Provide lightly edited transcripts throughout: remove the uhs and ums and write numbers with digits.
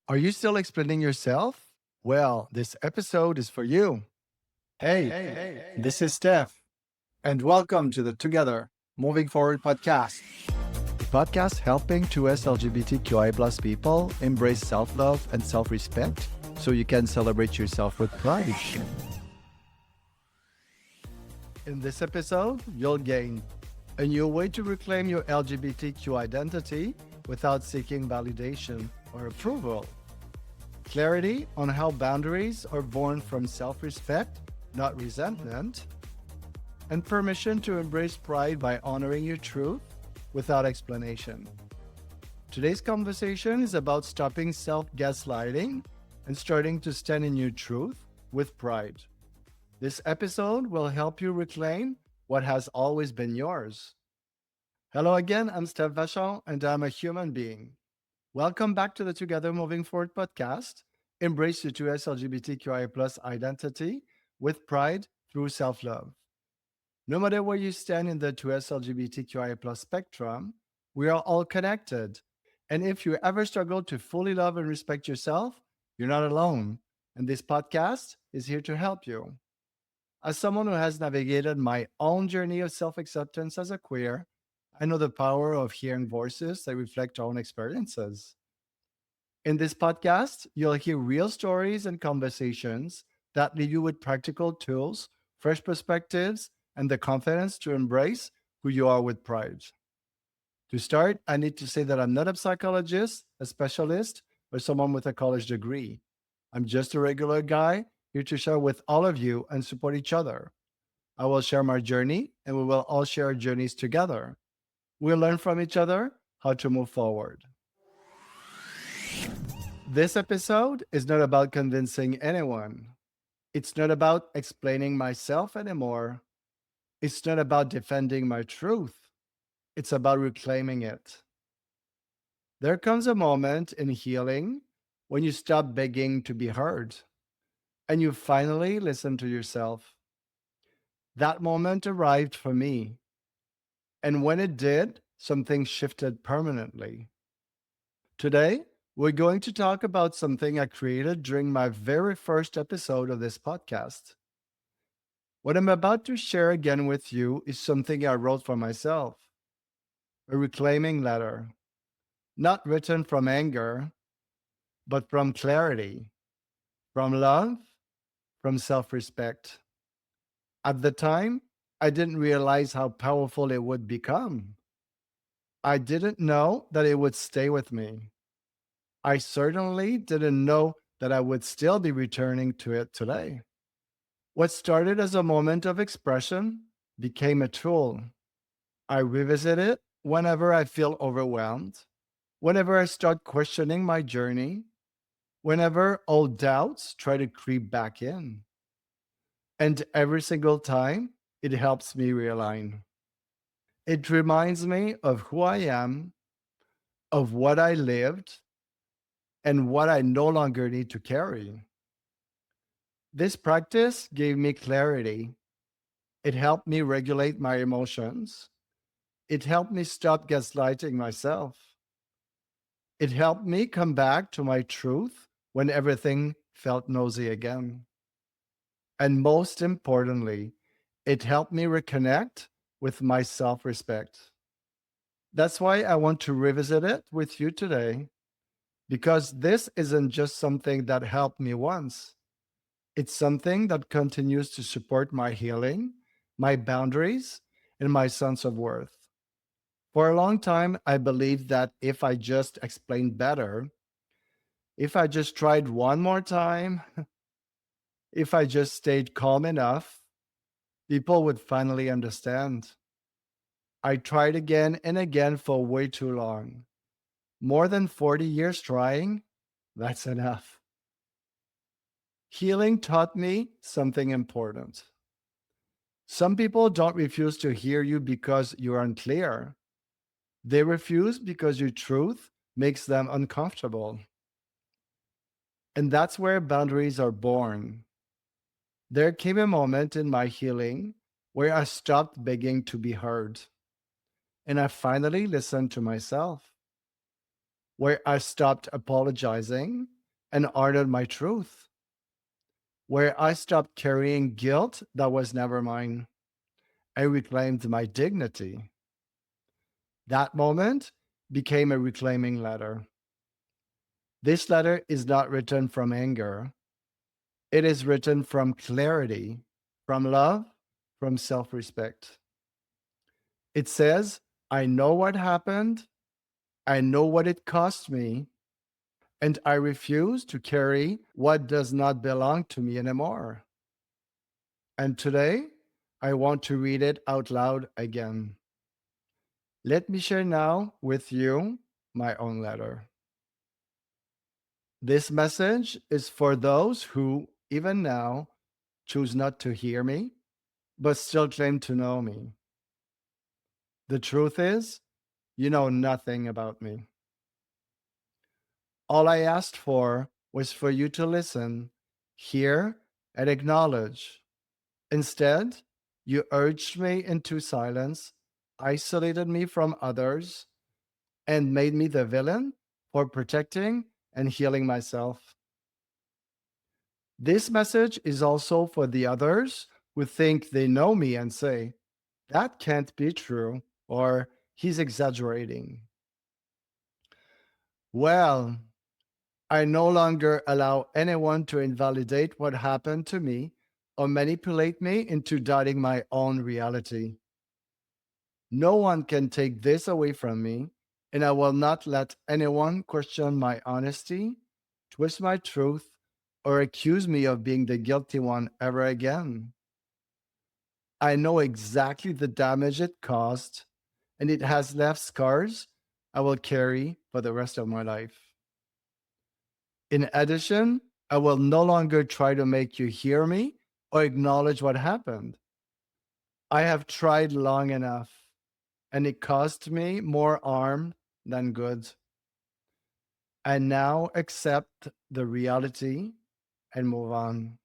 Are you still explaining yourself? Well, this episode is for you. Hey, this is Stef, And welcome to the Together Moving Forward podcast. A podcast helping 2S LGBTQI plus people embrace self love and self respect so you can celebrate yourself with pride. In this episode, you'll gain a new way to reclaim your LGBTQ identity without seeking validation or approval. Clarity on how boundaries are born from self respect, not resentment, and permission to embrace pride by honoring your truth without explanation. Today's conversation is about stopping self gaslighting and starting to stand in your truth with pride. This episode will help you reclaim what has always been yours. Hello again, I'm Stef Vachon, and I'm a human being. Welcome back to the Together Moving Forward podcast. Embrace your 2S LGBTQIA plus identity with pride through self love. No matter where you stand in the 2S LGBTQIA plus spectrum, we are all connected. And if you ever struggle to fully love and respect yourself, you're not alone. And this podcast is here to help you. As someone who has navigated my own journey of self acceptance as a queer, I know the power of hearing voices that reflect our own experiences. In this podcast, you'll hear real stories and conversations that leave you with practical tools, fresh perspectives, and the confidence to embrace who you are with pride. To start, I need to say that I'm not a psychologist, a specialist, or someone with a college degree. I'm just a regular guy here to share with all of you and support each other. I will share my journey, and we will all share our journeys together. We'll learn from each other how to move forward. This episode is not about convincing anyone. It's not about explaining myself anymore. It's not about defending my truth. It's about reclaiming it. There comes a moment in healing when you stop begging to be heard and you finally listen to yourself. That moment arrived for me. And when it did, something shifted permanently. Today, we're going to talk about something I created during my very first episode of this podcast. What I'm about to share again with you is something I wrote for myself, a reclaiming letter, not written from anger, but from clarity, from love, from self respect. At the time, I didn't realize how powerful it would become. I didn't know that it would stay with me. I certainly didn't know that I would still be returning to it today. What started as a moment of expression became a tool. I revisit it whenever I feel overwhelmed, whenever I start questioning my journey, whenever old doubts try to creep back in. And every single time, it helps me realign. It reminds me of who I am, of what I lived, and what I no longer need to carry. This practice gave me clarity. It helped me regulate my emotions. It helped me stop gaslighting myself. It helped me come back to my truth when everything felt nosy again. And most importantly, it helped me reconnect with my self respect. That's why I want to revisit it with you today, because this isn't just something that helped me once. It's something that continues to support my healing, my boundaries, and my sense of worth. For a long time, I believed that if I just explained better, if I just tried one more time, if I just stayed calm enough, people would finally understand. I tried again and again for way too long. More than 40 years trying, that's enough. Healing taught me something important. Some people don't refuse to hear you because you're unclear. They refuse because your truth makes them uncomfortable. And that's where boundaries are born. There came a moment in my healing where I stopped begging to be heard. And I finally listened to myself, where I stopped apologizing and honored my truth, where I stopped carrying guilt that was never mine. I reclaimed my dignity. That moment became a reclaiming letter. This letter is not written from anger, it is written from clarity, from love, from self respect. It says, I know what happened, I know what it cost me, and I refuse to carry what does not belong to me anymore. And today, I want to read it out loud again. Let me share now with you my own letter. This message is for those who, even now, choose not to hear me, but still claim to know me. The truth is, you know nothing about me. All I asked for was for you to listen, hear, and acknowledge. Instead, you urged me into silence, isolated me from others, and made me the villain for protecting and healing myself. This message is also for the others who think they know me and say, that can't be true, or he's exaggerating. Well, I no longer allow anyone to invalidate what happened to me or manipulate me into doubting my own reality. No one can take this away from me, and I will not let anyone question my honesty, twist my truth, or accuse me of being the guilty one ever again. I know exactly the damage it caused, and it has left scars I will carry for the rest of my life. In addition, I will no longer try to make you hear me or acknowledge what happened. I have tried long enough, and it cost me more harm than good. I now accept the reality and move on.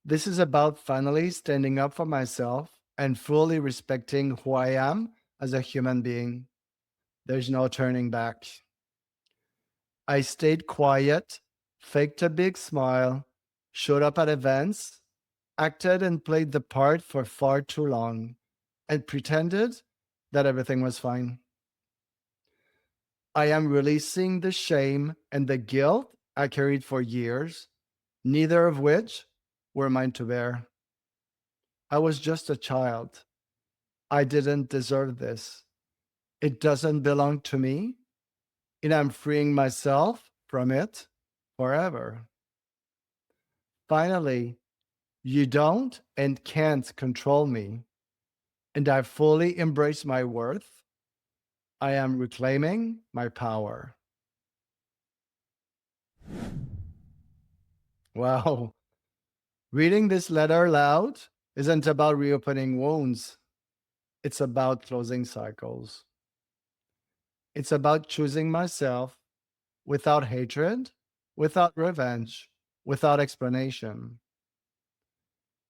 This is about finally standing up for myself and fully respecting who I am as a human being. There's no turning back. I stayed quiet, faked a big smile, showed up at events, acted and played the part for far too long, and pretended that everything was fine. I am releasing the shame and the guilt I carried for years, neither of which were mine to bear. I was just a child. I didn't deserve this. It doesn't belong to me, and I'm freeing myself from it forever. Finally, you don't and can't control me, and I fully embrace my worth. I am reclaiming my power. Wow. Reading this letter aloud isn't about reopening wounds, it's about closing cycles. It's about choosing myself without hatred, without revenge, without explanation.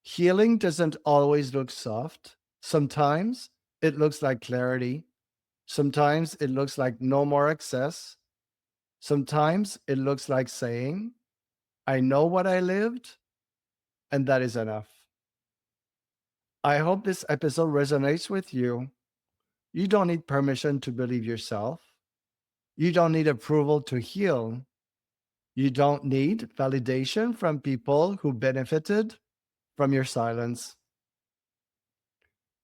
Healing doesn't always look soft. Sometimes it looks like clarity. Sometimes it looks like no more excess. Sometimes it looks like saying, I know what I lived, and that is enough. I hope this episode resonates with you. You don't need permission to believe yourself. You don't need approval to heal. You don't need validation from people who benefited from your silence.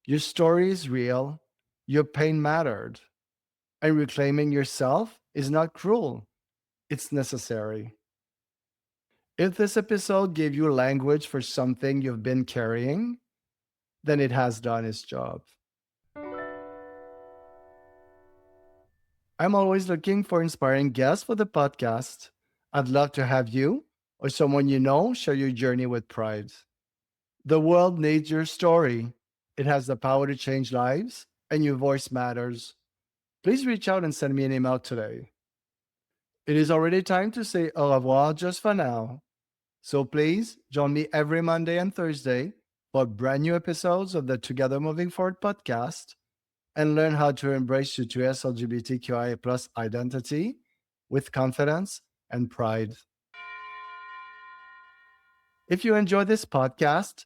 Your story is real. Your pain mattered. And reclaiming yourself is not cruel, it's necessary. If this episode gave you language for something you've been carrying, then it has done its job. I'm always looking for inspiring guests for the podcast. I'd love to have you or someone you know share your journey with pride. The world needs your story. It has the power to change lives, and your voice matters. Please reach out and send me an email today. It is already time to say au revoir just for now. So please join me every Monday and Thursday for brand new episodes of the Together Moving Forward podcast and learn how to embrace your 2S LGBTQIA plus identity with confidence and pride. If you enjoy this podcast,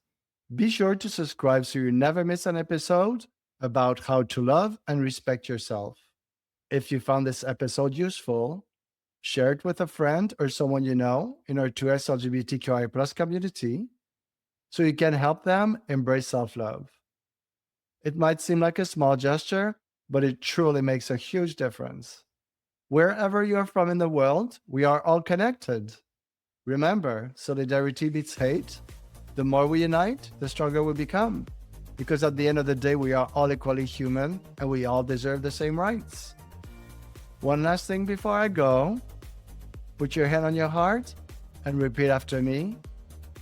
be sure to subscribe so you never miss an episode about how to love and respect yourself. If you found this episode useful, share it with a friend or someone you know in our 2S LGBTQI+ community so you can help them embrace self-love. It might seem like a small gesture, but it truly makes a huge difference. Wherever you are from in the world, we are all connected. Remember, solidarity beats hate. The more we unite, the stronger we become. Because at the end of the day, we are all equally human and we all deserve the same rights. One last thing before I go. Put your hand on your heart and repeat after me.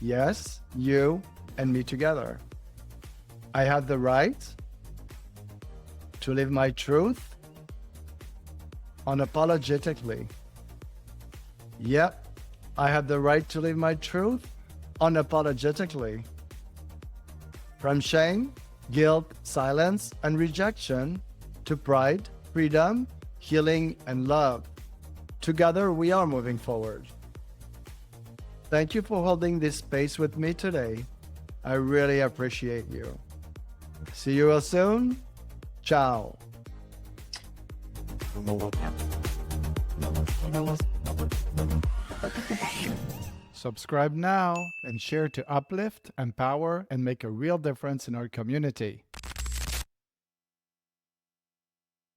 Yes, you and me together. I have the right to live my truth unapologetically. Yep, I have the right to live my truth unapologetically. From shame, guilt, silence, and rejection to pride, freedom, healing, and love. Together, we are moving forward. Thank you for holding this space with me today. I really appreciate you. See you all soon. Ciao. Subscribe now and share to uplift, empower, and make a real difference in our community.